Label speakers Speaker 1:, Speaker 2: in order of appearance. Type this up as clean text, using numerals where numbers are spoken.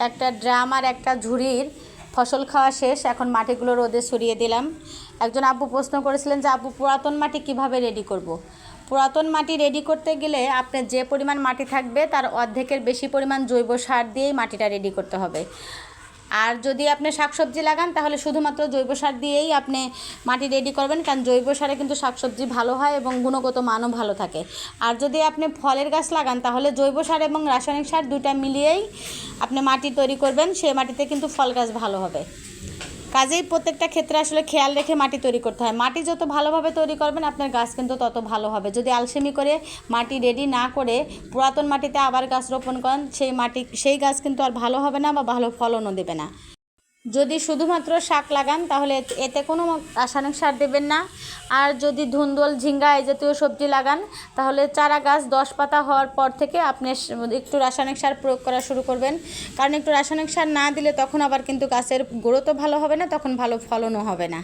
Speaker 1: একটা ড্রাম আর একটা ঝুড়ির ফসল খাওয়া শেষ। এখন মাটিগুলো রোদে ছড়িয়ে দিলাম। একজন আপু প্রশ্ন করেছিলেন যে আপু পুরাতন মাটি কিভাবে রেডি করব। পুরাতন মাটি রেডি করতে গেলে আপনার যে পরিমাণ মাটি থাকবে তার অর্ধেকের বেশি পরিমাণ জৈব সার দিয়েই মাটিটা রেডি করতে হবে। আর যদি আপনি শাকসবজি লাগান তাহলে শুধুমাত্র জৈব সার দিয়েই আপনি মাটি রেডি করবেন, কারণ জৈব সারে কিন্তু শাকসবজি ভালো হয় এবং গুণগত মানও ভালো থাকে। আর যদি আপনি ফলের গাছ লাগান তাহলে জৈব সার এবং রাসায়নিক সার দুইটা মিলিয়েই আপনি মাটি তৈরি করবেন, সেই মাটিতে কিন্তু ফল গাছ ভালো হবে। কাজেই প্রত্যেকটা ক্ষেত্রে আসলে খেয়াল রেখে মাটি তৈরি করতে হয়। মাটি যত ভালোভাবে তৈরি করবেন আপনার গাছ কিন্তু তত ভালো হবে। যদি আলসেমি করে মাটি রেডি না করে পুরাতন মাটিতে আবার গাছ রোপণ করেন, সেই গাছ কিন্তু আর ভালো হবে না বা ভালো ফলনও দেবে না। যদি শুধুমাত্র শাক লাগান তাহলে এতে কোনো রাসায়নিক সার দেবেন না। আর যদি ধুন্দুল, ঝিঙ্গা এই জাতীয় সবজি লাগান তাহলে চারা গাছ 10 পাতা হওয়ার পর থেকে আপনি একটু রাসায়নিক সার প্রয়োগ করা শুরু করবেন, কারণ একটু রাসায়নিক সার না দিলে তখন আবার কিন্তু গাছের গ্রোথও ভালো হবে না, তখন ভালো ফলনও হবে না।